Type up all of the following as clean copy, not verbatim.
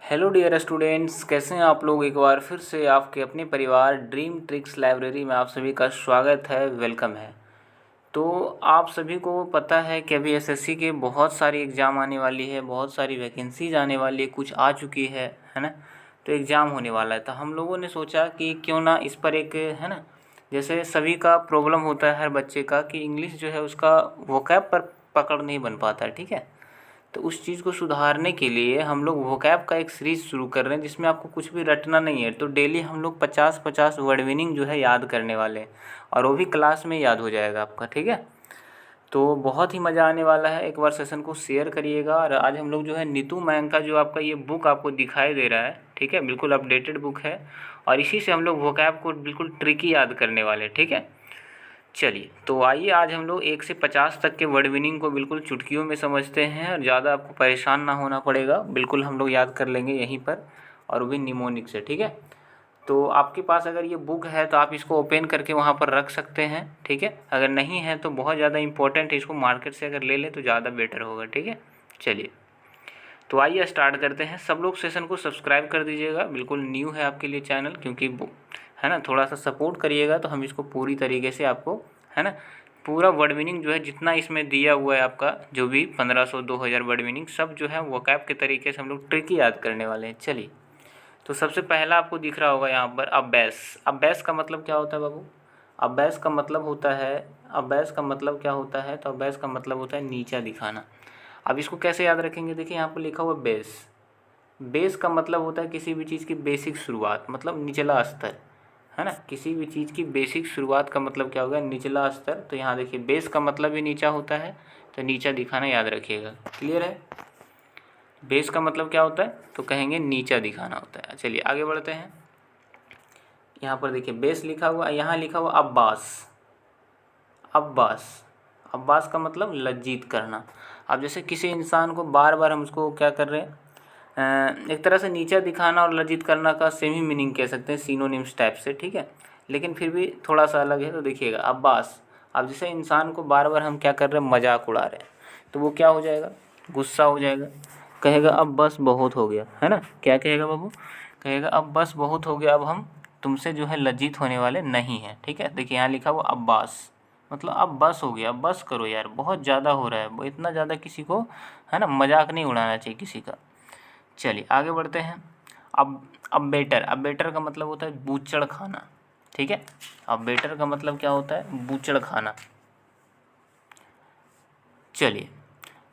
Hello dear students, कैसे हैं आप लोग। एक बार फिर से आपके अपने परिवार ड्रीम ट्रिक्स लाइब्रेरी में आप सभी का स्वागत है, वेलकम है। तो आप सभी को पता है कि अभी एसएससी के बहुत सारी एग्ज़ाम आने वाली है, बहुत सारी वैकेंसीज आने वाली है, कुछ आ चुकी है ना। तो एग्ज़ाम होने वाला है, तो हम लोगों ने सोचा कि क्यों ना इस पर एक, है ना, जैसे सभी का प्रॉब्लम होता है हर बच्चे का कि इंग्लिश जो है उसका वोकैब पर पकड़ नहीं बन पाता है, ठीक है। तो उस चीज़ को सुधारने के लिए हम लोग वोकैब का एक सीरीज़ शुरू कर रहे हैं जिसमें आपको कुछ भी रटना नहीं है। तो डेली हम लोग 50-50 वर्ड मीनिंग जो है याद करने वाले हैं, और वो भी क्लास में याद हो जाएगा आपका, ठीक है। तो बहुत ही मज़ा आने वाला है, एक बार सेशन को शेयर करिएगा। और आज हम लोग जो है नीतू मैम का जो आपका ये बुक आपको दिखाई दे रहा है, ठीक है, बिल्कुल अपडेटेड बुक है, और इसी से हम लोग वोकैब को बिल्कुल ट्रिकी याद करने वाले हैं, ठीक है। चलिए, तो आइए आज हम लोग 1 से 50 तक के वर्ड मीनिंग को बिल्कुल चुटकियों में समझते हैं, और ज़्यादा आपको परेशान ना होना पड़ेगा, बिल्कुल हम लोग याद कर लेंगे यहीं पर, और वो भी निमोनिक से, ठीक है। तो आपके पास अगर ये बुक है तो आप इसको ओपन करके वहाँ पर रख सकते हैं, ठीक है। अगर नहीं है तो बहुत ज़्यादा इंपॉर्टेंट है, इसको मार्केट से अगर ले लें तो ज़्यादा बेटर होगा, ठीक है। चलिए, तो आइए स्टार्ट करते हैं। सब लोग सेशन को सब्सक्राइब कर दीजिएगा, बिल्कुल न्यू है आपके लिए चैनल, क्योंकि है ना, थोड़ा सा सपोर्ट करिएगा तो हम इसको पूरी तरीके से आपको, है ना, पूरा वर्ड मीनिंग जो है जितना इसमें दिया हुआ है आपका, जो भी 1500-2000 वर्ड मीनिंग सब जो है वोकैब के तरीके से हम लोग ट्रिकी याद करने वाले हैं। चलिए, तो सबसे पहला आपको दिख रहा होगा यहाँ पर अबैस। अबैस का मतलब क्या होता है बाबू? अबैस का मतलब होता है, अबैस का मतलब क्या होता है? तो अबैस का मतलब होता है नीचा दिखाना। अब इसको कैसे याद रखेंगे? देखिए यहाँ पर लिखा हुआ बेस। बेस का मतलब होता है किसी भी चीज़ की बेसिक शुरुआत, मतलब निचला स्तर, है ना। किसी भी चीज़ की बेसिक शुरुआत का मतलब क्या होगा? निचला स्तर। तो यहाँ देखिए बेस का मतलब ही नीचा होता है, तो नीचा दिखाना याद रखिएगा। क्लियर है? बेस का मतलब क्या होता है? तो कहेंगे नीचा दिखाना होता है। चलिए आगे बढ़ते हैं। यहाँ पर देखिए बेस लिखा हुआ, यहाँ लिखा हुआ अब्बास। अब्बास, अब्बास का मतलब लज्जित करना। अब जैसे किसी इंसान को बार बार हम उसको क्या कर रहे हैं, एक तरह से नीचा दिखाना और लज्जित करना का सेम ही मीनिंग कह सकते हैं, सिनोनिम्स टाइप से, ठीक है, लेकिन फिर भी थोड़ा सा अलग है। तो देखिएगा अब्बास, अब जैसे इंसान को बार बार हम क्या कर रहे हैं, मजाक उड़ा रहे हैं, तो वो क्या हो जाएगा? गुस्सा हो जाएगा, कहेगा अब बस बहुत हो गया, है ना। क्या कहेगा बाबू? कहेगा अब बस बहुत हो गया, अब हम तुमसे जो है लज्जित होने वाले नहीं हैं, ठीक है। देखिए यहाँ लिखा हुआ अब्बास, मतलब अब बस हो गया, अब बस करो यार, बहुत ज़्यादा हो रहा है, इतना ज़्यादा किसी को, है ना, मजाक नहीं उड़ाना चाहिए किसी का। चलिए आगे बढ़ते हैं। अब बेटर, अब बेटर का मतलब होता है बूचड़ खाना, ठीक है। अब बेटर का मतलब क्या होता है? बूचड़ खाना। चलिए,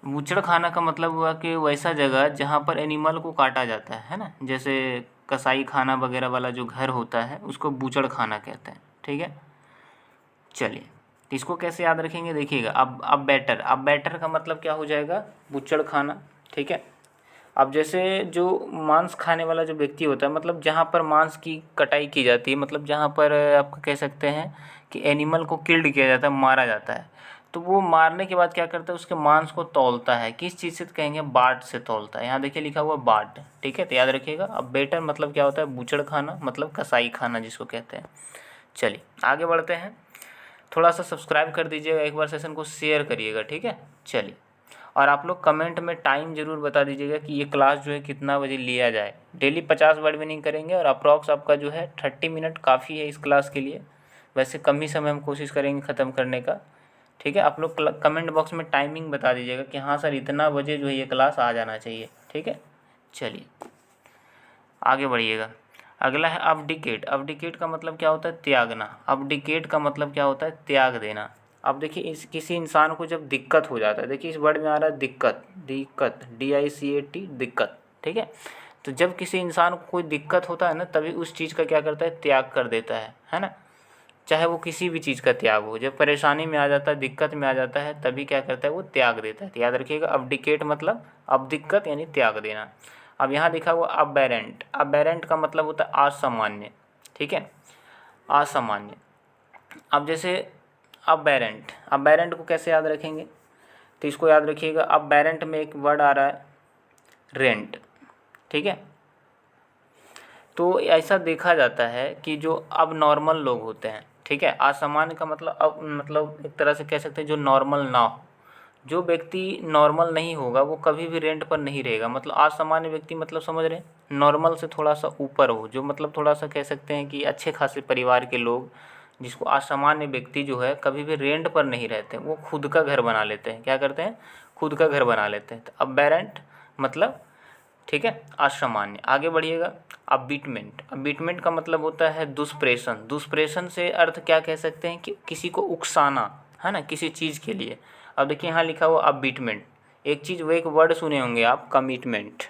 बूचड़ खाना का मतलब हुआ कि वैसा जगह जहाँ पर एनिमल को काटा जाता है ना, जैसे कसाई खाना वगैरह वाला जो घर होता है उसको बूचड़ खाना कहते हैं, ठीक है। चलिए, तो इसको कैसे याद रखेंगे? देखिएगा अब बेटर, अब बेटर का मतलब क्या हो जाएगा? बूचड़ खाना, ठीक है। अब जैसे जो मांस खाने वाला जो व्यक्ति होता है, मतलब जहाँ पर मांस की कटाई की जाती है, मतलब जहाँ पर आप कह सकते हैं कि एनिमल को किल्ड किया जाता है, मारा जाता है, तो वो मारने के बाद क्या करता है? उसके मांस को तौलता है। किस चीज़ से? कहेंगे बाट से तौलता है। यहाँ देखिए लिखा हुआ बाट, ठीक है, तो याद रखिएगा। अब बेटर मतलब क्या होता है? बूचड़ खाना, मतलब कसाई खाना जिसको कहते हैं। चलिए आगे बढ़ते हैं। थोड़ा सा सब्सक्राइब कर दीजिएगा, एक बार सेशन को शेयर करिएगा, ठीक है। चलिए, और आप लोग कमेंट में टाइम ज़रूर बता दीजिएगा कि ये क्लास जो है कितना बजे लिया जाए। डेली 50 वर्ड मीनिंग करेंगे, और अप्रॉक्स आपका जो है 30 मिनट काफ़ी है इस क्लास के लिए। वैसे कम ही समय हम कोशिश करेंगे ख़त्म करने का, ठीक है। आप लोग कमेंट बॉक्स में टाइमिंग बता दीजिएगा कि हाँ सर इतना बजे जो है ये क्लास आ जाना चाहिए, ठीक है। चलिए आगे बढ़िएगा। अगला है अबडिकेट। अबडिकेट का मतलब क्या होता है? त्यागना। अबडिकेट का मतलब क्या होता है? त्याग देना। अब देखिए इस किसी इंसान को जब दिक्कत हो जाता है, देखिए इस वर्ड में आ रहा है दिक्कत, दिक्कत, DICAT, दिक्कत, ठीक है। तो जब किसी इंसान को कोई दिक्कत होता है ना, तभी उस चीज़ का क्या करता है? त्याग कर देता है ना। चाहे वो किसी भी चीज़ का त्याग हो, जब परेशानी में आ जाता है, दिक्कत में आ जाता है, तभी क्या करता है? वो त्याग देता है। तो याद रखिएगा अबडिकेट मतलब अब दिक्कत यानी त्याग देना। अब यहाँ लिखा हुआ अबेरेंट। अबेरेंट का मतलब होता है असामान्य, ठीक है, असामान्य। अब जैसे अबेरेंट, अबेरेंट को कैसे याद रखेंगे? तो इसको याद रखिएगा, अबेरेंट में एक वर्ड आ रहा है रेंट, ठीक है। तो ऐसा देखा जाता है कि जो अब नॉर्मल लोग होते हैं, ठीक है, असामान्य का मतलब अब मतलब एक तरह से कह सकते हैं जो नॉर्मल ना हो, जो व्यक्ति नॉर्मल नहीं होगा वो कभी भी रेंट पर नहीं रहेगा। मतलब असामान्य व्यक्ति मतलब समझ रहे हैं, नॉर्मल से थोड़ा सा ऊपर हो, जो मतलब थोड़ा सा कह सकते हैं कि अच्छे खासे परिवार के लोग, जिसको असामान्य व्यक्ति जो है कभी भी रेंट पर नहीं रहते, वो खुद का घर बना लेते हैं। क्या करते हैं? खुद का घर बना लेते हैं। तो अबेरेंट मतलब, ठीक है, असामान्य। आगे बढ़िएगा। अबिटमेंट, अबिटमेंट का मतलब होता है दुष्प्रेषण। दुष्प्रेषण से अर्थ क्या कह सकते हैं कि किसी को उकसाना, है ना, किसी चीज़ के लिए। अब देखिए यहाँ लिखा हुआ अबिटमेंट, एक चीज़, वो एक वर्ड सुने होंगे आप, कमिटमेंट।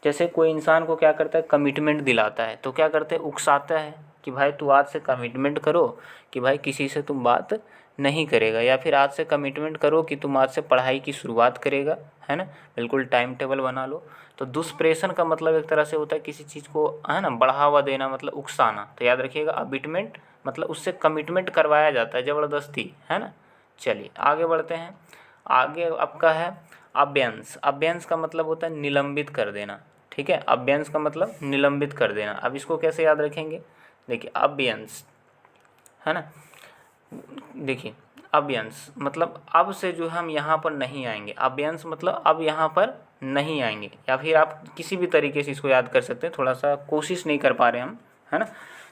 जैसे कोई इंसान को क्या करता है, कमिटमेंट दिलाता है, तो क्या करते हैं, उकसाता है कि भाई तू आज से कमिटमेंट करो कि भाई किसी से तुम बात नहीं करेगा, या फिर आज से कमिटमेंट करो कि तुम आज से पढ़ाई की शुरुआत करेगा, है ना, बिल्कुल टाइम टेबल बना लो। तो दुष्प्रेषण का मतलब एक तरह से होता है किसी चीज़ को, है ना, बढ़ावा देना, मतलब उकसाना। तो याद रखिएगा, अबिटमेंट मतलब उससे कमिटमेंट करवाया जाता है ज़बरदस्ती, है ना। चलिए आगे बढ़ते हैं। आगे आपका है अव्यंश। अव्यंश का मतलब होता है निलंबित कर देना, ठीक है, अव्यंश का मतलब निलंबित कर देना। अब इसको कैसे याद रखेंगे, देखिए अव्यंश, है ना, देखिए अव्यंश मतलब अब से जो हम यहाँ पर नहीं आएंगे। अव्यंश मतलब अब यहाँ पर नहीं आएंगे, या फिर आप किसी भी तरीके से इसको याद कर सकते हैं, थोड़ा सा कोशिश नहीं कर पा रहे हम, है ना।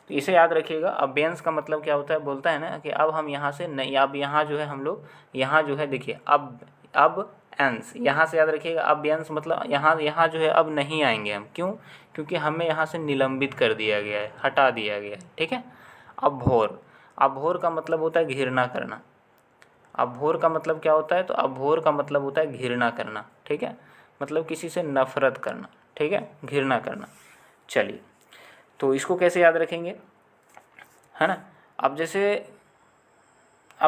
तो इसे याद रखिएगा। अव्यंश का मतलब क्या होता है, बोलता है ना कि अब हम यहाँ से नहीं, अब यहाँ जो है हम लोग, यहाँ जो है देखिए अब अंश, यहाँ से याद रखिएगा। अव्यंश मतलब यहाँ यहाँ जो है अब नहीं आएंगे हम, क्यों? क्योंकि हमें यहाँ से निलंबित कर दिया गया है, हटा दिया गया है, ठीक है। अभोर, अभोर का मतलब होता है घृणा करना। अभोर का मतलब क्या होता है, तो अभोर का मतलब होता है घृणा करना, ठीक है, मतलब किसी से नफरत करना, ठीक है, घृणा करना। चलिए, तो इसको कैसे याद रखेंगे, है ना। अब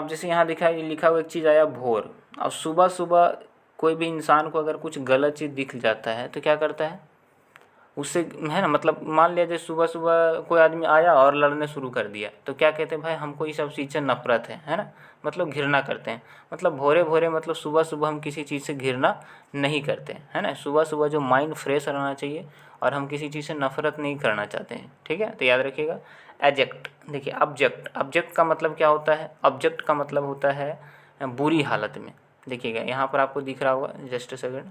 जैसे यहाँ लिखा हुआ एक चीज़ आया भोर। अब सुबह सुबह कोई भी इंसान को अगर कुछ गलत चीज़ दिख जाता है तो क्या करता है उससे, है ना, मतलब मान लिया जैसे सुबह सुबह कोई आदमी आया और लड़ने शुरू कर दिया, तो क्या कहते हैं, भाई हमको ये सब चीज़ से नफरत है ना, मतलब घृणा करते हैं। मतलब भोरे भोरे मतलब सुबह सुबह हम किसी चीज़ से घृणा नहीं करते हैं, है ना। सुबह सुबह जो माइंड फ्रेश रहना चाहिए, और हम किसी चीज़ से नफरत नहीं करना चाहते हैं, ठीक है। तो याद रखिएगा। एजेक्ट, देखिए ऑब्जेक्ट, ऑब्जेक्ट का मतलब क्या होता है, ऑब्जेक्ट का मतलब होता है बुरी हालत में। देखिएगा यहाँ पर आपको दिख रहा होगा, जस्ट सेकेंड।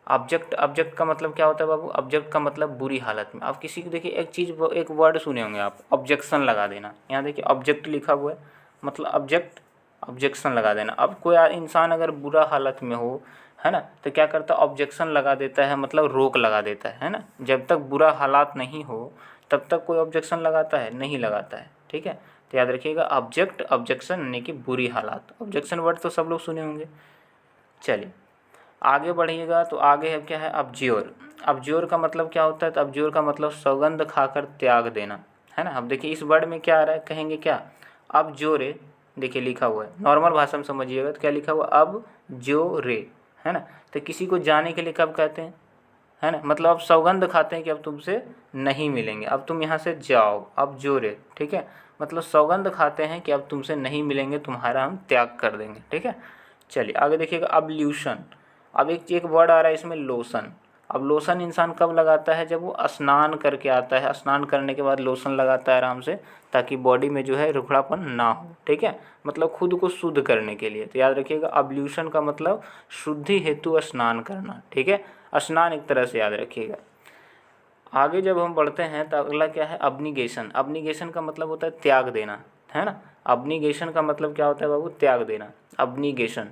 ऑब्जेक्ट, ऑब्जेक्ट का मतलब क्या होता है बाबू, ऑब्जेक्ट का मतलब बुरी हालत में। आप किसी को देखिए, एक चीज़, एक वर्ड सुने होंगे आप, ऑब्जेक्शन लगा देना। यहाँ देखिए ऑब्जेक्ट लिखा हुआ है, मतलब ऑब्जेक्ट, ऑब्जेक्शन लगा देना। अब कोई इंसान अगर बुरा हालत में हो, है ना, तो क्या करता है, ऑब्जेक्शन लगा देता है, मतलब रोक लगा देता है ना। जब तक बुरा हालात नहीं हो तब तक कोई ऑब्जेक्शन लगाता है, नहीं लगाता है, ठीक है। तो याद रखिएगा, ऑब्जेक्ट, ऑब्जेक्शन यानी कि बुरी हालात। ऑब्जेक्शन वर्ड तो सब लोग सुने होंगे। चलिए आगे बढ़िएगा। तो आगे है क्या है, अब्ज्योर। अब्ज्योर का मतलब क्या होता है, तो अब्ज्योर का मतलब सौगंध खाकर त्याग देना, है ना। अब देखिए इस वर्ड में क्या आ रहा है, कहेंगे क्या, अब जो रे, देखिए लिखा हुआ है, नॉर्मल भाषा में समझिएगा तो क्या लिखा हुआ, अब जो रे, है ना। तो किसी को जाने के लिए कब कहते हैं, है ना, मतलब अब सौगंध खाते हैं कि अब तुमसे नहीं मिलेंगे, अब तुम यहाँ से जाओ, अब जो रे, ठीक है, मतलब सौगंध खाते हैं कि अब तुमसे नहीं मिलेंगे, तुम्हारा हम त्याग कर देंगे, ठीक है। चलिए आगे देखिएगा, अब्ल्यूशन। अब एक एक वर्ड आ रहा है इसमें, लोशन। अब लोशन इंसान कब लगाता है, जब वो स्नान करके आता है, स्नान करने के बाद लोशन लगाता है आराम से, ताकि बॉडी में जो है रुखड़ापन ना हो, ठीक है, मतलब खुद को शुद्ध करने के लिए। तो याद रखिएगा, अब्ल्यूशन का मतलब शुद्धि हेतु स्नान करना, ठीक है, स्नान एक तरह से याद रखिएगा। आगे जब हम बढ़ते हैं तो अगला क्या है, अब्निगेशन। अब्निगेशन का मतलब होता है त्याग देना, है ना। अब्निगेशन का मतलब क्या होता है बाबू, त्याग देना, अब्निगेशन,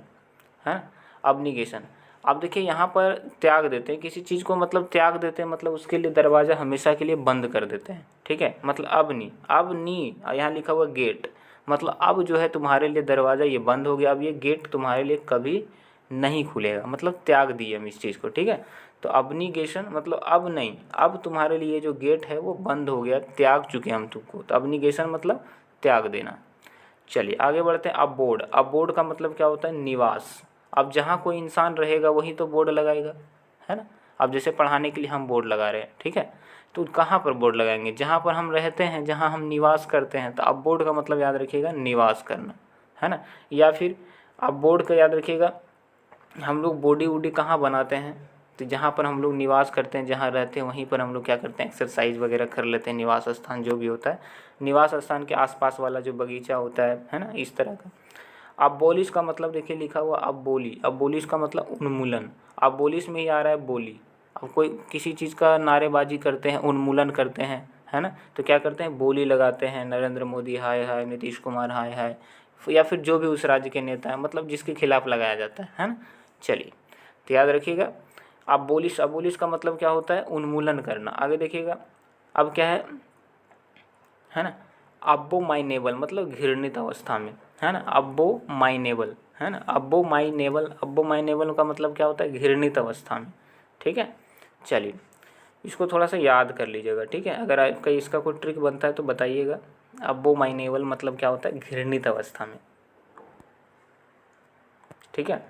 है अब्निगेशन। अब देखिए यहाँ पर त्याग देते हैं किसी चीज़ को, मतलब त्याग देते हैं मतलब उसके लिए दरवाज़ा हमेशा के लिए बंद कर देते हैं, ठीक है, मतलब अब नी यहाँ लिखा हुआ गेट, मतलब अब जो है तुम्हारे लिए दरवाज़ा ये बंद हो गया, अब ये गेट तुम्हारे लिए कभी नहीं खुलेगा, मतलब त्याग दिए हम इस चीज़ को, ठीक है। तो अब्निगेशन मतलब अब नहीं, अब तुम्हारे लिए जो गेट है वो बंद हो गया, त्याग चुके हम तुमको। तो अब्निगेशन मतलब त्याग देना। चलिए आगे बढ़ते हैं। अब बोर्ड, अब बोर्ड का मतलब क्या होता है, निवास। अब जहाँ कोई इंसान रहेगा वहीं तो बोर्ड लगाएगा, है ना। अब जैसे पढ़ाने के लिए हम बोर्ड लगा रहे हैं, ठीक है, तो कहाँ पर बोर्ड लगाएंगे, जहाँ पर हम रहते हैं, जहाँ हम निवास करते हैं। तो अब बोर्ड का मतलब याद रखिएगा, निवास करना, है ना। या फिर अब बोर्ड का याद रखिएगा, हम लोग बॉडी वूडी कहाँ बनाते हैं, तो जहाँ पर हम लोग निवास करते हैं, जहाँ रहते हैं, वहीं पर हम लोग क्या करते हैं, एक्सरसाइज वगैरह कर लेते हैं। निवास स्थान जो भी होता है, निवास स्थान के आसपास वाला जो बगीचा होता है ना, इस तरह का। अबोलिश का मतलब देखिए लिखा हुआ अबोली, अबोलिश का मतलब उन्मूलन, अबोलिश में ही आ रहा है बोली। अब कोई किसी चीज़ का नारेबाजी करते हैं, उन्मूलन करते हैं, है ना, तो क्या करते हैं, बोली लगाते हैं, नरेंद्र मोदी हाय हाय, नीतीश कुमार हाय हाय, या फिर जो भी उस राज्य के नेता हैं, मतलब जिसके खिलाफ लगाया जाता है ना। चलिए तो याद रखिएगा अबोलिश, अबोलिश का मतलब क्या होता है, उन्मूलन करना। आगे देखिएगा अब क्या है ना, अबोमाइनेबल मतलब घृणित अवस्था में, है ना, अबोमाइनेबल, है ना, अबोमाइनेबल, अबोमाइनेबल का मतलब क्या होता है, घृणित अवस्था में। ठीक है, चलिए इसको थोड़ा सा याद कर लीजिएगा, ठीक है, अगर कहीं इसका कोई ट्रिक बनता है तो बताइएगा। अबोमाइनेबल मतलब क्या होता है, घृणित अवस्था में। ठीक है,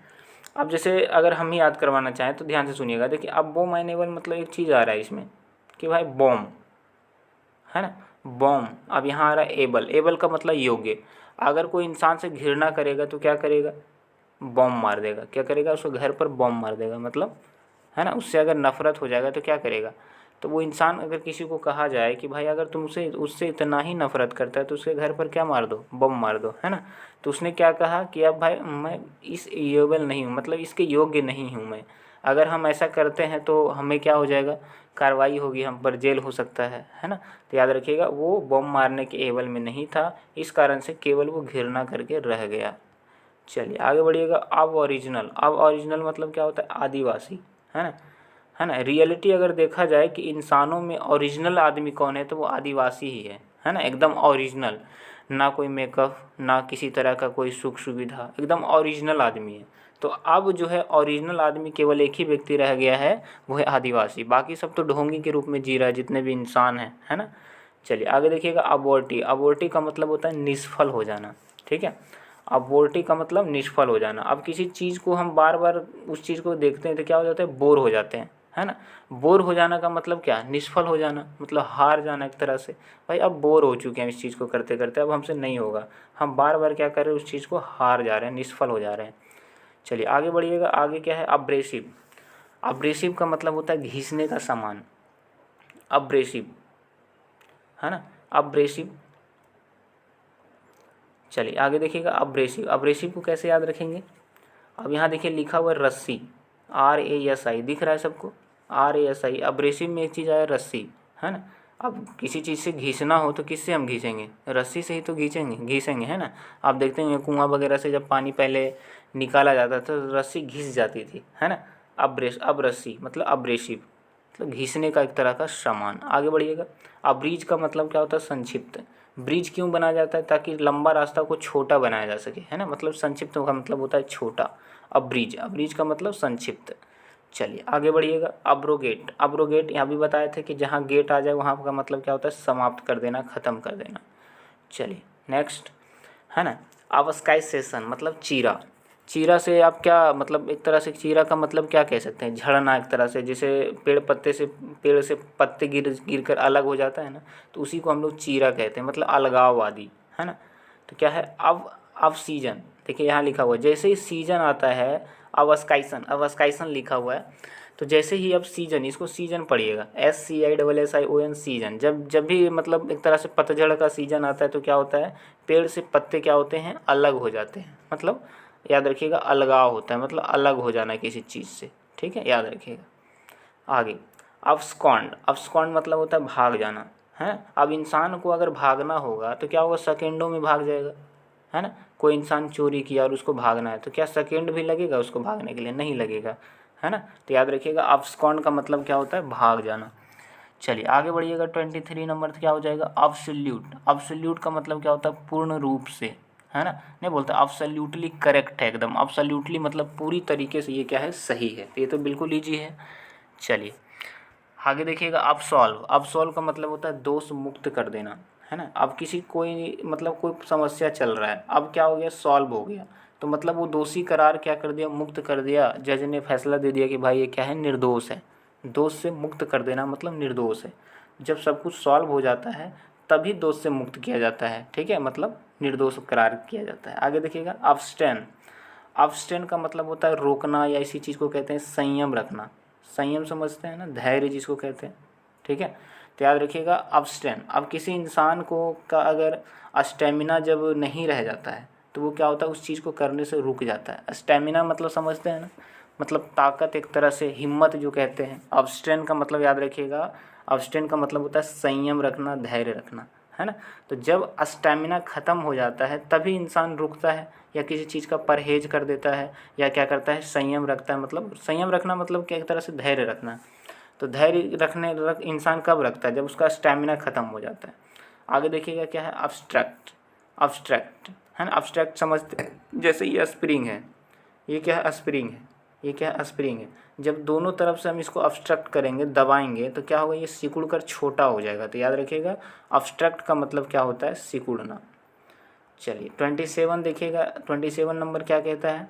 अब जैसे अगर हम ही याद करवाना चाहें तो ध्यान से सुनिएगा। देखिए अबोमाइनेबल मतलब एक चीज़ आ रहा है इसमें कि भाई बॉम्ब, है ना, बॉम्ब। अब यहाँ आ रहा है एबल, एबल का मतलब योग्य। अगर कोई इंसान से घृणा करेगा तो क्या करेगा, बॉम्ब मार देगा। क्या करेगा, उसको घर पर बॉम्ब मार देगा, मतलब है ना, उससे अगर नफरत हो जाएगा तो क्या करेगा। तो वो इंसान अगर किसी को कहा जाए कि भाई अगर तुम उसे उससे इतना ही नफरत करता है तो उसके घर पर क्या मार दो, बम मार दो, है ना। तो उसने क्या कहा कि अब भाई मैं इस एबल नहीं हूँ, मतलब इसके योग्य नहीं हूँ मैं। अगर हम ऐसा करते हैं तो हमें क्या हो जाएगा, कार्रवाई होगी, हम पर जेल हो सकता है ना। तो याद रखिएगा वो बम मारने के एबल में नहीं था, इस कारण से केवल वो घृणा करके रह गया। चलिए आगे बढ़िएगा। अब ओरिजिनल, अब ओरिजिनल मतलब क्या होता है, आदिवासी, है ना। रियलिटी अगर देखा जाए कि इंसानों में ओरिजिनल आदमी कौन है तो वो आदिवासी ही है ना, एकदम ओरिजिनल, ना कोई मेकअप, ना किसी तरह का कोई सुख सुविधा, एकदम ओरिजिनल आदमी है। तो अब जो है ओरिजिनल आदमी केवल एक ही व्यक्ति रह गया है, वो है आदिवासी। बाकी सब तो ढोंगी के रूप में जी रहा है जितने भी इंसान हैं, है ना। चलिए आगे देखिएगा। अबॉर्टी, अबॉर्टी का मतलब होता है निष्फल हो जाना। ठीक है, अबॉर्टी का मतलब निष्फल हो जाना। अब किसी चीज़ को हम बार बार उस चीज़ को देखते हैं तो क्या हो जाता है, बोर हो जाते हैं, है ना। बोर हो जाना का मतलब क्या, निष्फल हो जाना, मतलब हार जाना एक तरह से। भाई अब बोर हो चुके हैं इस चीज़ को करते करते, अब हमसे नहीं होगा, हम बार बार क्या कर रहे हैं, उस चीज़ को हार जा रहे हैं, निष्फल हो जा रहे हैं। चलिए आगे बढ़िएगा। आगे क्या है, अब्रेसिव, अब्रेसिव का मतलब होता है घिसने का सामान, अब्रेसिव, है ना, अब्रेसिव। चलिए आगे देखिएगा। अब्रेसिव, अब्रेसिव को कैसे याद रखेंगे। अब यहाँ देखिए लिखा हुआ है रस्सी, RASI, दिख रहा है सबको, RASI। अब्रेसिव में एक चीज़ आया रस्सी, है ना। अब किसी चीज़ से घिसना हो तो किससे हम घिसेंगे, रस्सी से ही तो घिसेंगे, है ना। आप देखते हैं कुआं वगैरह से जब पानी पहले निकाला जाता था तो रस्सी घिस जाती थी, है ना। अब रस्सी मतलब अब्रेसिव, मतलब घिसने का एक तरह का सामान। आगे बढ़िएगा। अब्रीज का मतलब क्या होता है, संक्षिप्त। ब्रिज क्यों बनाया जाता है, ताकि लंबा रास्ता को छोटा बनाया जा सके, है ना, मतलब संक्षिप्त का मतलब होता है छोटा। अब्रीज, अब्रीज का मतलब संक्षिप्त। चलिए आगे बढ़िएगा। अब्रोगेट, अब्रोगेट यहाँ भी बताए थे कि जहाँ गेट आ जाए वहाँ का मतलब क्या होता है, समाप्त कर देना, ख़त्म कर देना। चलिए नेक्स्ट, है ना। अवस्काइसेशन मतलब चीरा, चीरा से आप क्या मतलब, एक तरह से चीरा का मतलब क्या कह सकते हैं, झड़ना एक तरह से, जैसे पेड़ से पत्ते गिर कर अलग हो जाता है ना, तो उसी को हम लोग चीरा कहते हैं, मतलब अलगाववादी, है ना। तो क्या है, अब सीजन, देखिए यहाँ लिखा हुआ है जैसे ही सीजन आता है, अवस्काइसन, अवस्काइसन लिखा हुआ है, तो जैसे ही अब सीजन, इसको सीजन पढ़िएगा, SCISSION, सीजन। जब जब भी मतलब एक तरह से पतझड़ का सीजन आता है तो क्या होता है, पेड़ से पत्ते क्या होते हैं, अलग हो जाते हैं, मतलब याद रखिएगा अलगाव होता है, मतलब अलग हो जाना किसी चीज़ से। ठीक है, याद रखिएगा। आगे अब्सकॉन्ड, अब्सकॉन्ड मतलब होता है भाग जाना, है। अब इंसान को अगर भागना होगा तो क्या होगा, सेकेंडों में भाग जाएगा, है ना। कोई इंसान चोरी किया और उसको भागना है तो क्या सेकेंड भी लगेगा उसको भागने के लिए, नहीं लगेगा, है ना। तो याद रखिएगा अब्सकॉन्ड का मतलब क्या होता है, भाग जाना। चलिए आगे बढ़िएगा। 23 नंबर क्या हो जाएगा, अब्सोल्यूट, अब्सोल्यूट का मतलब क्या होता है, पूर्ण रूप से, है ना। नहीं बोलते अब्सोल्यूटली करेक्ट है, एकदम अब्सोल्यूटली मतलब पूरी तरीके से ये क्या है, सही है। तो ये तो बिल्कुल ईजी है। चलिए आगे देखिएगा। अब्सॉल्व, अब्सॉल्व का मतलब होता है दोष मुक्त कर देना, है ना। अब किसी कोई मतलब कोई समस्या चल रहा है, अब क्या हो गया, सॉल्व हो गया, तो मतलब वो दोषी करार क्या कर दिया, मुक्त कर दिया। जज ने फैसला दे दिया कि भाई ये क्या है, निर्दोष है। दोष से मुक्त कर देना मतलब निर्दोष है। जब सब कुछ सॉल्व हो जाता है तभी दोष से मुक्त किया जाता है, ठीक है, मतलब निर्दोष करार किया जाता है। आगे देखिएगा। अब्सटेन, अब्सटेन का मतलब होता है रोकना, या इसी चीज़ को कहते हैं संयम रखना। संयम समझते हैं ना, धैर्य जिसको कहते हैं, ठीक है। तो याद रखिएगा अब्सटेन। अब किसी इंसान को का अगर स्टेमिना जब नहीं रह जाता है तो वो क्या होता है, उस चीज़ को करने से रुक जाता है। स्टेमिना मतलब समझते हैं ना, मतलब ताकत, एक तरह से हिम्मत जो कहते हैं। अब्स्टेन का मतलब याद रखिएगा, अब्स्टेन का मतलब होता है संयम रखना, धैर्य रखना, है ना। तो जब स्टेमिना ख़त्म हो जाता है तभी इंसान रुकता है या किसी चीज़ का परहेज कर देता है या क्या करता है, संयम रखता है। मतलब संयम रखना मतलब क्या, एक तरह से धैर्य रखना। तो धैर्य इंसान कब रखता है, जब उसका स्टेमिना ख़त्म हो जाता है। आगे देखिएगा क्या है, अब्स्ट्रैक्ट। अब्स्ट्रैक्ट है ना, अब्स्ट्रैक्ट समझते हैं, जैसे ये स्प्रिंग है, ये क्या है, स्प्रिंग है, ये क्या है, स्प्रिंग है। जब दोनों तरफ से हम इसको अब्स्ट्रैक्ट करेंगे, दबाएंगे, तो क्या होगा, ये सिकुड़ कर छोटा हो जाएगा। तो याद रखिएगा, अब्स्ट्रैक्ट का मतलब क्या होता है, सिकुड़ना। चलिए 27 देखिएगा, 27 नंबर क्या कहता है,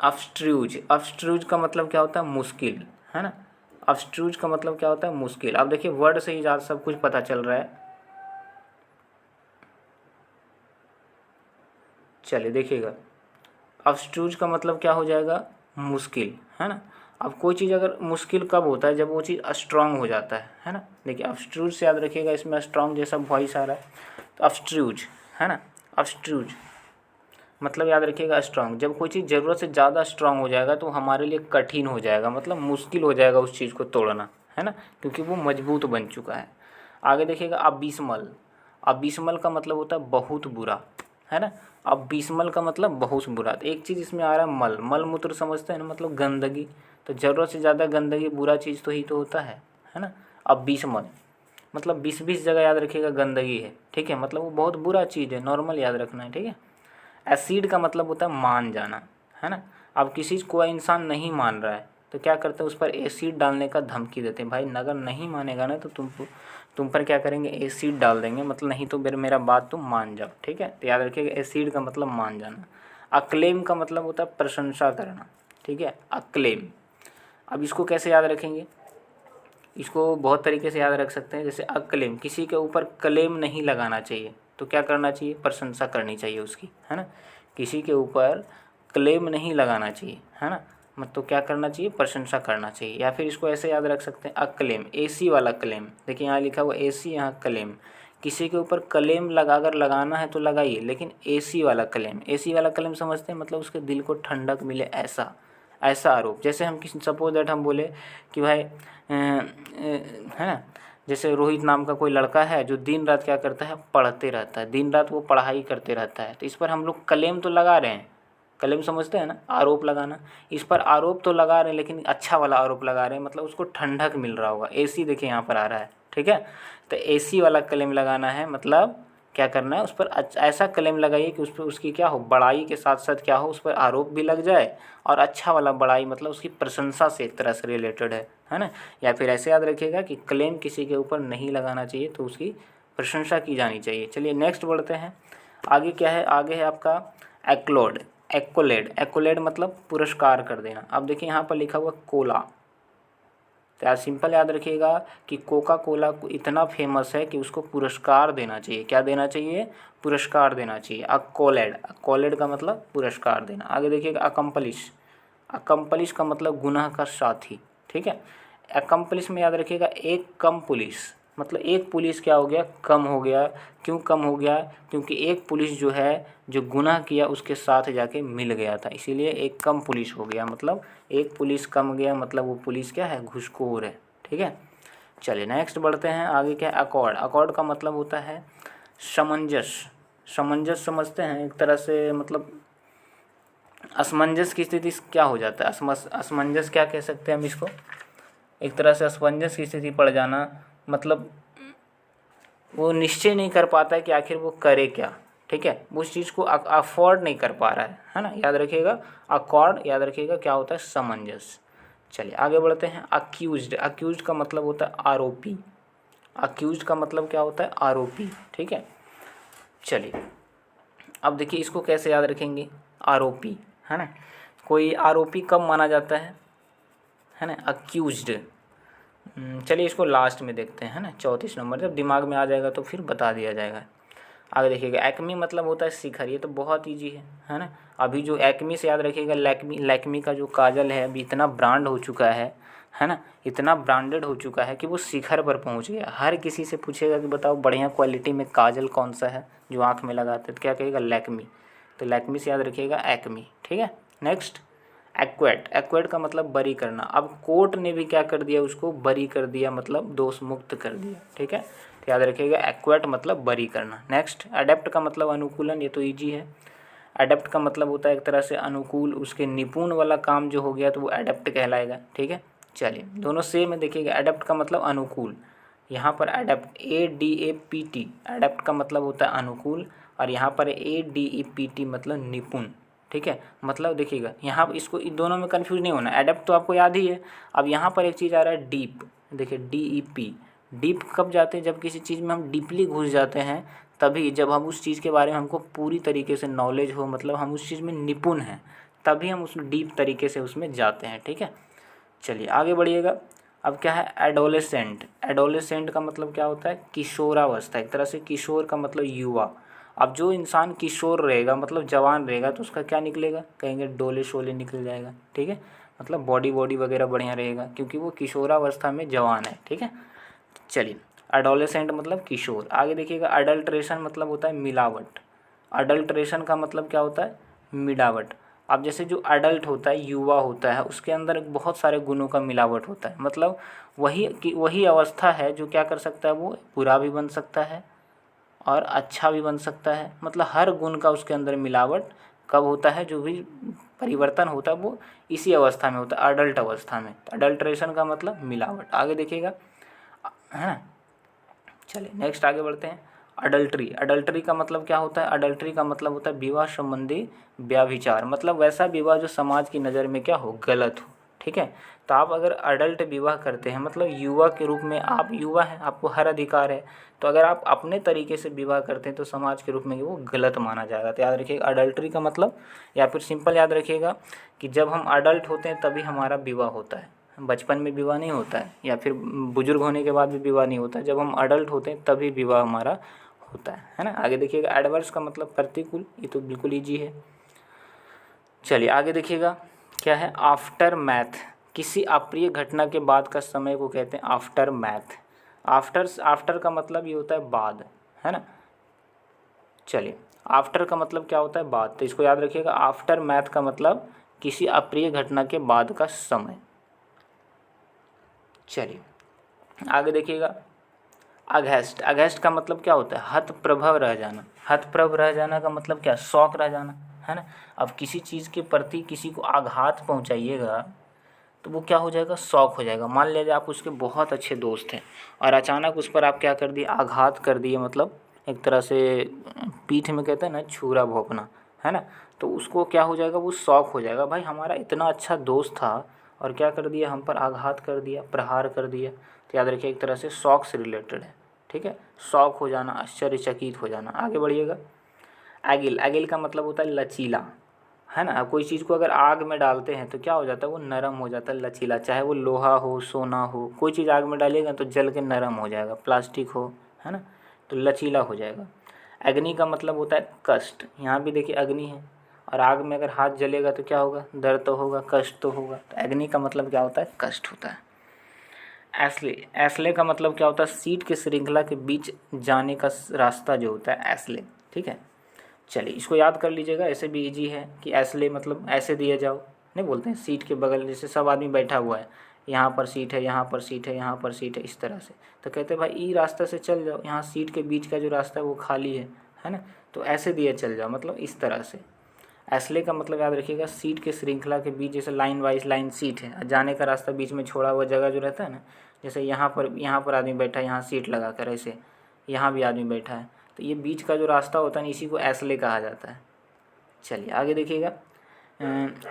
अब्स्ट्रूज। अब्स्ट्रूज का मतलब क्या होता है, मुश्किल, है ना। अब्स्ट्रूज का मतलब क्या होता है, मुश्किल। अब देखिए वर्ड से ही ज़्यादा सब कुछ पता चल रहा है। चलिए देखिएगा, अब्स्ट्रूज का मतलब क्या हो जाएगा, मुश्किल, है ना। अब कोई चीज़ अगर मुश्किल कब होता है, जब वो चीज़ स्ट्रांग हो जाता है ना। देखिए अब्स्ट्रूज से याद रखिएगा, इसमें स्ट्रांग जैसा वॉइस आ रहा है, तो अब्स्ट्रूज, है ना। अब्स्ट्रूज मतलब याद रखिएगा स्ट्रांग। जब कोई चीज़ ज़रूरत से ज़्यादा स्ट्रांग हो जाएगा तो हमारे लिए कठिन हो जाएगा, मतलब मुश्किल हो जाएगा उस चीज़ को तोड़ना, है ना, क्योंकि वो मजबूत बन चुका है। आगे देखिएगा, अबिस्मल। अबिस्मल का मतलब होता है बहुत बुरा, है ना। अबिस्मल का मतलब बहुत बुरा। तो एक चीज़ इसमें आ रहा है, मल, मल मूत्र समझते हैं ना, मतलब गंदगी। तो ज़रूरत से ज़्यादा गंदगी बुरा चीज़ तो ही तो होता है ना। अबिस्मल मतलब 20-20 जगह याद रखिएगा गंदगी है, ठीक है, मतलब वो बहुत बुरा चीज़ है, नॉर्मल याद रखना है, ठीक है। एसिड का मतलब होता है मान जाना, है ना। अब किसी को इंसान नहीं मान रहा है तो क्या करते हैं, उस पर एसिड डालने का धमकी देते हैं। भाई अगर नहीं मानेगा ना तो तुम पर क्या करेंगे, एसिड डाल देंगे, मतलब नहीं तो फिर मेरा बात तुम मान जाओ, ठीक है। तो याद रखिएगा, एसिड का मतलब मान जाना। अक्लेम का मतलब होता है प्रशंसा करना, ठीक है, अक्लेम। अब इसको कैसे याद रखेंगे, इसको बहुत तरीके से याद रख सकते हैं। जैसे अक्लेम, किसी के ऊपर क्लेम नहीं लगाना चाहिए, तो क्या करना चाहिए, प्रशंसा करनी चाहिए उसकी, है ना। किसी के ऊपर क्लेम नहीं लगाना चाहिए, है ना, मतलब तो क्या करना चाहिए, प्रशंसा करना चाहिए। या फिर इसको ऐसे याद रख सकते हैं, अक्लेम, एसी वाला क्लेम। देखिए यहाँ लिखा हुआ एसी, यहाँ क्लेम। किसी के ऊपर क्लेम अगर लगाना है तो लगाइए, लेकिन एसी वाला क्लेम। एसी वाला क्लेम समझते हैं, मतलब उसके दिल को ठंडक मिले, ऐसा ऐसा आरोप। जैसे हम किसी, सपोज दैट हम बोले कि भाई है ना, जैसे रोहित नाम का कोई लड़का है जो दिन रात क्या करता है, पढ़ते रहता है, दिन रात वो पढ़ाई करते रहता है। तो इस पर हम लोग क्लेम तो लगा रहे हैं, क्लेम समझते हैं ना, आरोप लगाना। इस पर आरोप तो लगा रहे हैं, लेकिन अच्छा वाला आरोप लगा रहे हैं, मतलब उसको ठंडक मिल रहा होगा। एसी देखिए यहाँ पर आ रहा है, ठीक है। तो एसी वाला क्लेम लगाना है, मतलब क्या करना है, उस पर ऐसा क्लेम लगाइए कि उस पर उसकी क्या हो, बड़ाई के साथ साथ क्या हो, उस पर आरोप भी लग जाए, और अच्छा वाला बड़ाई, मतलब उसकी प्रशंसा से एक तरह से रिलेटेड है ना। या फिर ऐसे याद रखिएगा कि क्लेम किसी के ऊपर नहीं लगाना चाहिए, तो उसकी प्रशंसा की जानी चाहिए। चलिए नेक्स्ट बढ़ते हैं, आगे क्या है, आगे है आपका एक्लोड, एक्कोलेड। एक्कोलेड मतलब पुरस्कार कर देना। अब देखिए यहाँ पर लिखा हुआ कोला, तो यार सिंपल याद रखिएगा कि कोका कोला इतना फेमस है कि उसको पुरस्कार देना चाहिए। क्या देना चाहिए, पुरस्कार देना चाहिए। अक्कोलेड, अक्कोलेड का मतलब पुरस्कार देना। आगे देखिएगा, अकम्पलिश। अकम्पलिश का मतलब गुनाह का साथी, ठीक है। अकम्पलिश में याद रखिएगा, एक कम पुलिस, मतलब एक पुलिस क्या हो गया, कम हो गया। क्यों कम हो गया, क्योंकि एक पुलिस जो है, जो गुनाह किया उसके साथ जाके मिल गया था, इसीलिए एक कम पुलिस हो गया। मतलब एक पुलिस कम गया, मतलब वो पुलिस क्या है, घूसखोर है, ठीक है। चलिए नेक्स्ट बढ़ते हैं, आगे क्या है, अकॉर्ड। अकॉर्ड का मतलब होता है समंजस। समंजस समझते हैं, एक तरह से मतलब असमंजस की स्थिति क्या हो जाता है, असमंजस क्या कह सकते हैं हम इसको, एक तरह से असमंजस की स्थिति पड़ जाना, मतलब वो निश्चय नहीं कर पाता है कि आखिर वो करे क्या, ठीक है, वो उस चीज़ को अफोर्ड नहीं कर पा रहा है ना। याद रखिएगा, अकॉर्ड याद रखिएगा क्या होता है, समंजस। चलिए आगे बढ़ते हैं, अक्यूज्ड। अक्यूज्ड का मतलब होता है आरोपी। अक्यूज्ड का मतलब क्या होता है, आरोपी, ठीक है। चलिए अब देखिए इसको कैसे याद रखेंगे, आरोपी, है ना। कोई आरोपी कब माना जाता है ना, अक्यूज्ड। चलिए इसको लास्ट में देखते हैं, है ना, 34 नंबर। जब दिमाग में आ जाएगा तो फिर बता दिया जाएगा। आगे देखिएगा, एक्मी मतलब होता है शिखर। ये तो बहुत ईजी है ना। अभी जो एक्मी से याद रखिएगा, लैक्मी, लैक्मी का जो काजल है अभी इतना ब्रांड हो चुका है, है ना, इतना ब्रांडेड हो चुका है कि वो शिखर पर पहुंच गया। हर किसी से पूछेगा कि बताओ बढ़िया क्वालिटी में काजल कौन सा है जो आँख में लगाते हैं, तो क्या कहेगा, लैक्मी। तो लैक्मी से याद रखिएगा एक्मी, ठीक है। नेक्स्ट एक्वेट, एक्वेट का मतलब बरी करना। अब कोर्ट ने भी क्या कर दिया, उसको बरी कर दिया, मतलब दोष मुक्त कर दिया, ठीक है। तो याद रखिएगा एक्वेट मतलब बरी करना। नेक्स्ट अडेप्ट का मतलब अनुकूलन, ये तो ईजी है। अडेप्ट का मतलब होता है एक तरह से अनुकूल, उसके निपुण वाला काम जो हो गया तो वो अडेप्ट कहलाएगा, ठीक है। चलिए दोनों सेम है, देखिएगा अडेप्ट का मतलब अनुकूल, यहाँ पर अडेप्ट ADAPT, अडेप्ट का मतलब होता है अनुकूल, और यहाँ पर ADEPT मतलब निपुण, ठीक है। मतलब देखिएगा यहाँ इसको इन दोनों में कन्फ्यूज नहीं होना। अडेप्ट तो आपको याद ही है। अब यहाँ पर एक चीज़ आ रहा है डीप, देखिए DEP। डीप कब जाते हैं, जब किसी चीज़ में हम डीपली घुस जाते हैं, तभी जब हम उस चीज़ के बारे में हमको पूरी तरीके से नॉलेज हो, मतलब हम उस चीज़ में निपुण हैं, तभी हम उस डीप तरीके से उसमें जाते हैं, ठीक है। चलिए आगे बढ़िएगा। अब क्या है एडोलेसेंट, एडोलेसेंट का मतलब क्या होता है, किशोरावस्था, एक तरह से किशोर का मतलब युवा। अब जो इंसान किशोर रहेगा मतलब जवान रहेगा तो उसका क्या निकलेगा, कहेंगे डोले शोले निकल जाएगा, ठीक है। मतलब बॉडी बॉडी वगैरह बढ़िया रहेगा क्योंकि वो किशोरावस्था में जवान है, ठीक है। चलिए एडोलेसेंट मतलब किशोर। आगे देखिएगा अडल्ट्रेशन मतलब होता है मिलावट। अडल्ट्रेशन का मतलब क्या होता है, मिलावट। अब जैसे जो अडल्ट होता है, युवा होता है, उसके अंदर बहुत सारे गुणों का मिलावट होता है, मतलब वही अवस्था है जो क्या कर सकता है, वो बुरा भी बन सकता है और अच्छा भी बन सकता है। मतलब हर गुण का उसके अंदर मिलावट कब होता है, जो भी परिवर्तन होता है वो इसी अवस्था में होता है, अडल्ट अवस्था में। अडल्ट्रेशन का मतलब मिलावट। आगे देखिएगा, है ना। चलिए नेक्स्ट आगे बढ़ते हैं। अडल्ट्री, अडल्ट्री का मतलब क्या होता है, अडल्ट्री का मतलब होता है विवाह संबंधी व्याभिचार, मतलब वैसा विवाह जो समाज की नज़र में क्या हो, गलत हो, ठीक है। तो आप अगर अडल्ट विवाह करते हैं, मतलब युवा के रूप में आप युवा हैं, आपको हर अधिकार है, तो अगर आप अपने तरीके से विवाह करते हैं तो समाज के रूप में वो गलत माना जाएगा। तो याद रखिएगा अडल्ट्री का मतलब, या फिर सिंपल याद रखिएगा कि जब हम अडल्ट होते हैं तभी हमारा विवाह होता है, बचपन में विवाह नहीं होता है, या फिर बुजुर्ग होने के बाद भी विवाह नहीं होता है, जब हम अडल्ट होते हैं तभी विवाह हमारा होता है ना। आगे देखिएगा एडवर्स का मतलब प्रतिकूल, ये तो बिल्कुल ईजी है। चलिए आगे देखिएगा क्या है आफ्टर मैथ, किसी अप्रिय घटना के बाद का समय को कहते हैं आफ्टर मैथ। आफ्टर का मतलब ये होता है बाद, है ना। चलिए आफ्टर का मतलब क्या होता है, बाद, तो इसको याद रखिएगा। आफ्टर मैथ का मतलब किसी अप्रिय घटना के बाद का समय। चलिए आगे देखिएगा अगेस्ट, अगेस्ट का मतलब क्या होता है, हतप्रभव रह जाना। हतप्रभ रह जाना का मतलब क्या, शौक रह जाना, है ना। अब किसी चीज़ के प्रति किसी को आघात पहुंचाइएगा तो वो क्या हो जाएगा, शौक हो जाएगा। मान लीजिए आप उसके बहुत अच्छे दोस्त हैं और अचानक उस पर आप क्या कर दिए, आघात कर दिए, मतलब एक तरह से पीठ में कहते हैं ना छुरा भोंकना, है ना। तो उसको क्या हो जाएगा, वो शौक हो जाएगा, भाई हमारा इतना अच्छा दोस्त था और क्या कर दिया, हम पर आघात कर दिया, प्रहार कर दिया। तो याद रखिए एक तरह से शौक से रिलेटेड है, ठीक है। शौक हो जाना, आश्चर्यचकित हो जाना। आगे बढ़िएगा एगिल, एगिल का मतलब होता है लचीला, है ना। अब कोई चीज़ को अगर आग में डालते हैं तो क्या हो जाता है, वो नरम हो जाता है, लचीला। चाहे वो लोहा हो, सोना हो, कोई चीज़ आग में डालिएगा तो जल के नरम हो जाएगा, प्लास्टिक हो, है ना, तो लचीला हो जाएगा। अग्नि का मतलब होता है कष्ट, यहाँ भी देखिए अग्नि है और आग में अगर हाथ जलेगा तो क्या होगा, दर्द तो होगा, कष्ट तो होगा। तो अग्नि का मतलब क्या होता है, कष्ट होता है। एस्ले, एस्ले का मतलब क्या होता है, सीट की श्रृंखला के बीच जाने का रास्ता जो होता है, एस्ले, ठीक है। चलिए इसको याद कर लीजिएगा, ऐसे भी इजी है कि एस्ले मतलब ऐसे दिए जाओ, नहीं बोलते हैं सीट के बगल, जैसे सब आदमी बैठा हुआ है, यहाँ पर सीट है, यहाँ पर सीट है, यहाँ पर सीट है, इस तरह से, तो कहते हैं भाई ई रास्ते से चल जाओ, यहाँ सीट के बीच का जो रास्ता है वो खाली है ना, तो ऐसे दिए चल जाओ, मतलब इस तरह से। एस्ले का मतलब याद रखिएगा सीट के श्रृंखला के बीच, जैसे लाइन वाइज लाइन सीट है, जाने का रास्ता बीच में छोड़ा हुआ जगह जो रहता है ना, जैसे यहाँ पर आदमी बैठा है, यहाँ सीट लगा कर, ऐसे यहाँ भी आदमी बैठा है, तो ये बीच का जो रास्ता होता है ना, इसी को एस्ले कहा जाता है। चलिए आगे देखिएगा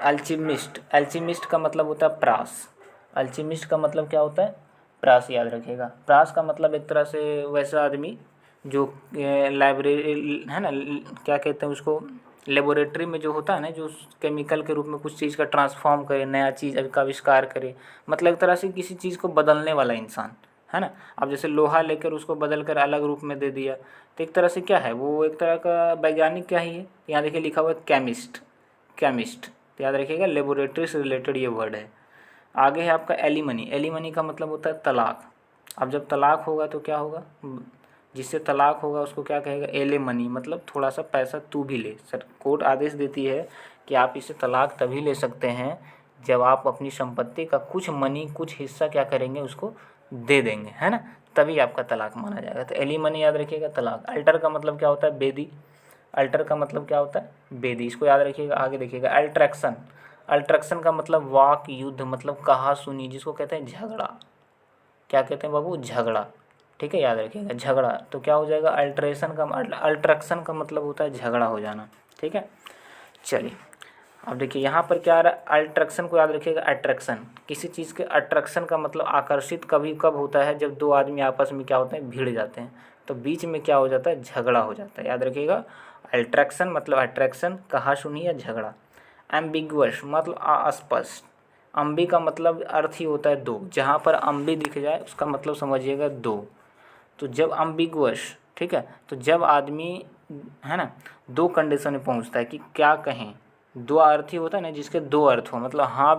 अल्चिमिस्ट, अल्चिमिस्ट का मतलब होता है प्रास। अल्चिमिस्ट का मतलब क्या होता है, प्रास, याद रखिएगा। प्रास का मतलब एक तरह से वैसा आदमी जो लाइब्रेरी है ना, क्या कहते हैं उसको, लेबोरेटरी में जो होता है ना, जो केमिकल के रूप में कुछ चीज़ का ट्रांसफॉर्म करे, नया चीज़ का आविष्कार करे, मतलब एक तरह से किसी चीज़ को बदलने वाला इंसान, है ना। अब जैसे लोहा लेकर उसको बदल कर अलग रूप में दे दिया, तो एक तरह से क्या है, वो एक तरह का वैज्ञानिक क्या ही है। यहाँ देखिए लिखा हुआ है केमिस्ट, केमिस्ट, तो याद रखिएगा लेबोरेटरी से रिलेटेड ये वर्ड है। आगे है आपका एलिमनी। एलिमनी का मतलब होता है तलाक। अब जब तलाक होगा तो क्या होगा, जिससे तलाक होगा उसको क्या कहेगा, एलिमनी, मतलब थोड़ा सा पैसा तू भी ले। सर कोर्ट आदेश देती है कि आप इसे तलाक तभी ले सकते हैं जब आप अपनी संपत्ति का कुछ मनी, कुछ हिस्सा क्या करेंगे, उसको दे देंगे, है ना, तभी आपका तलाक माना जाएगा। तो एलिमनी याद रखिएगा, तलाक। अल्टर का मतलब क्या होता है, बेदी। अल्टर का मतलब क्या होता है, बेदी, इसको याद रखिएगा। आगे देखिएगा अल्ट्रैक्शन। अल्ट्रैक्शन का मतलब वाक युद्ध, मतलब कहा सुनी, जिसको कहते हैं झगड़ा। क्या कहते हैं बाबू, झगड़ा। ठीक है, याद रखिएगा, झगड़ा। तो क्या हो जाएगा, अल्ट्रेशन का, अल्ट्रैक्शन का मतलब होता है झगड़ा हो जाना। ठीक है, चलिए अब देखिए यहाँ पर क्या आ रहा है, अल्ट्रैक्शन को याद रखिएगा, अट्रैक्शन। किसी चीज़ के अट्रैक्शन का मतलब आकर्षित कभी कब होता है, जब दो आदमी आपस में क्या होते हैं, भिड़ जाते हैं, तो बीच में क्या हो जाता है, झगड़ा हो जाता है। याद रखिएगा, अल्ट्रैक्शन मतलब अट्रैक्शन, कहा सुनी या झगड़ा। एम्बिगुअस मतलब अस्पष्ट। अम्बी का मतलब अर्थ ही होता है दो, जहाँ पर अम्बी दिख जाए उसका मतलब समझिएगा दो। तो जब अम्बिगुअस, ठीक है, तो जब आदमी, है ना, दो कंडीशन में पहुँचता है कि क्या कहें, दो अर्थ ही होता है ना, जिसके दो अर्थ हो, मतलब हाँ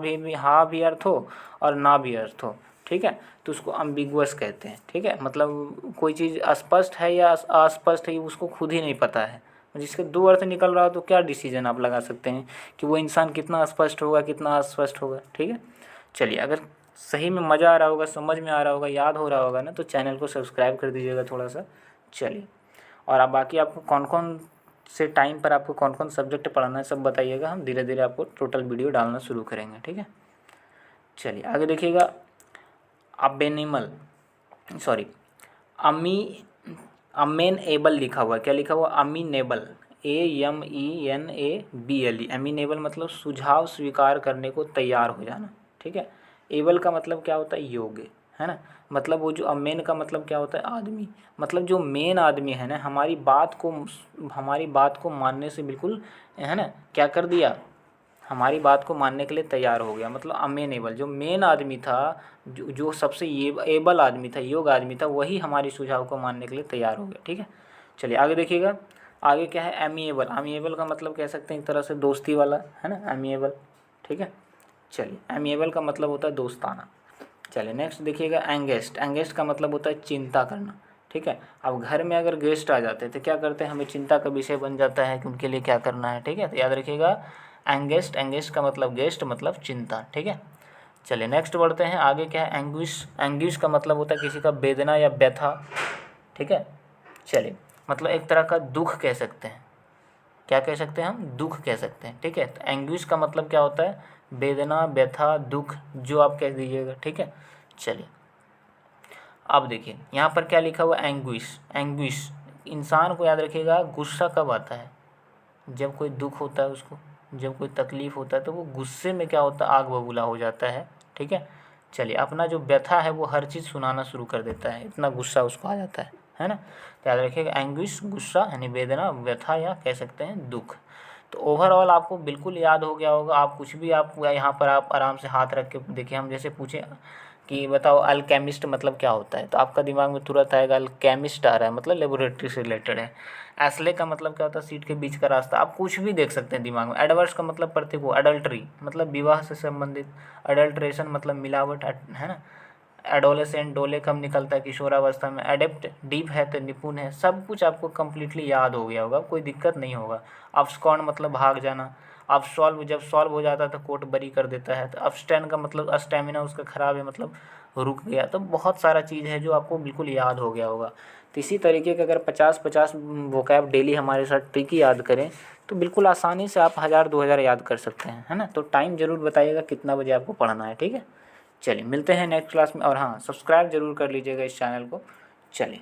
भी अर्थ हो और ना भी अर्थ हो। ठीक है, तो उसको अम्बिगुअस कहते हैं। ठीक है, मतलब कोई चीज़ स्पष्ट है या अस्पष्ट है, उसको खुद ही नहीं पता है। जिसके दो अर्थ निकल रहा हो तो क्या डिसीजन आप लगा सकते हैं कि वो इंसान कितना स्पष्ट होगा, कितना अस्पष्ट होगा। ठीक है, चलिए, अगर सही में मज़ा आ रहा होगा, समझ में आ रहा होगा, याद हो रहा होगा ना, तो चैनल को सब्सक्राइब कर दीजिएगा थोड़ा सा। चलिए, और अब बाकी आपको कौन कौन से टाइम पर आपको कौन कौन सब्जेक्ट पढ़ाना है सब बताइएगा, हम धीरे धीरे आपको टोटल वीडियो डालना शुरू करेंगे। ठीक है, चलिए आगे देखिएगा। अबेनिमल, सॉरी, अमी अमेनएबल लिखा हुआ है, क्या लिखा हुआ, अमीनेबल, AMENABLE। अमीनेबल मतलब सुझाव स्वीकार करने को तैयार हो जाना। ठीक है, एबल का मतलब क्या होता है, योग्य, है ना, मतलब वो जो अमेन का मतलब क्या होता है, आदमी, मतलब जो मेन आदमी है ना, हमारी बात को मानने से बिल्कुल, है ना, क्या कर दिया, हमारी बात को मानने के लिए तैयार हो गया। मतलब अमेनेबल, जो मेन आदमी था, जो सबसे एबल आदमी था, योग्य आदमी था, वही हमारी सुझाव को मानने के लिए तैयार हो गया। ठीक है, चलिए आगे देखिएगा। आगे क्या है, एमिएबल। एमिएबल का मतलब कह सकते हैं एक तरह से दोस्ती वाला, है ना, एमिएबल। ठीक है, चलिए, एमिएबल का मतलब होता है दोस्ताना। चलिए नेक्स्ट देखिएगा, एंगेस्ट। एंगेस्ट का मतलब होता है चिंता करना। ठीक है, अब घर में अगर गेस्ट आ जाते हैं तो क्या करते हैं, हमें चिंता का विषय बन जाता है कि उनके लिए क्या करना है। ठीक है, तो याद रखिएगा, एंगेस्ट, एंगेस्ट का मतलब गेस्ट, मतलब चिंता। ठीक है, चलिए नेक्स्ट बढ़ते हैं। आगे क्या है, एंग्विश। एंग्विश का मतलब होता है किसी का वेदना या व्यथा। ठीक है, चलिए, मतलब एक तरह का दुख कह सकते हैं, क्या कह सकते हैं हम, दुख कह सकते हैं। ठीक है, तो एंग्विश का मतलब क्या होता है, वेदना, व्यथा, दुख, जो आप कह दीजिएगा। ठीक है, चलिए अब देखिए यहाँ पर क्या लिखा हुआ, एंग्विश। एंग्विश, इंसान को याद रखिएगा, गुस्सा कब आता है, जब कोई दुख होता है उसको, जब कोई तकलीफ़ होता है तो वो गुस्से में क्या होता है, आग बबूला हो जाता है। ठीक है, चलिए, अपना जो व्यथा है वो हर चीज़ सुनाना शुरू कर देता है, इतना गुस्सा उसको आ जाता है ना। तो याद रखिएगा, एंग्विश गुस्सा यानी वेदना, व्यथा या कह सकते हैं दुख। तो ओवरऑल आपको बिल्कुल याद हो गया होगा। आप कुछ भी, आप यहाँ पर आप आराम से हाथ रख के देखिए, हम जैसे पूछें कि बताओ अल्केमिस्ट मतलब क्या होता है, तो आपका दिमाग में तुरंत आएगा अल्केमिस्ट आ रहा है, मतलब लेबोरेटरी से रिलेटेड है। एस्ले का मतलब क्या होता है, सीट के बीच का रास्ता। आप कुछ भी देख सकते हैं दिमाग में। एडवर्स का मतलब प्रतिकूल, अडल्ट्री मतलब विवाह से संबंधित, अडल्ट्रेशन मतलब मिलावट, है ना। एडोलेसेंट, डोले कब निकलता है, किशोरावस्था में। एडेप्ट, डीप है तो निपुण है। सब कुछ आपको कम्प्लीटली याद हो गया होगा, कोई दिक्कत नहीं होगा। अब्सकॉन्ड मतलब भाग जाना। अब सॉल्व, जब सॉल्व हो जाता है तो कोर्ट बरी कर देता है। तो अब्सटेन का मतलब स्टेमिना उसका ख़राब है, मतलब रुक गया। तो बहुत सारा चीज़ है जो आपको बिल्कुल याद हो गया होगा। तो इसी तरीके के अगर 50-50 वोकैब डेली हमारे साथ ट्रिक याद करें तो बिल्कुल आसानी से आप 1000-2000 याद कर सकते हैं, है ना। तो टाइम ज़रूर बताइएगा कितना बजे आपको पढ़ना है, ठीक है। चलिए मिलते हैं नेक्स्ट क्लास में, और हाँ, सब्सक्राइब ज़रूर कर लीजिएगा इस चैनल को। चलिए।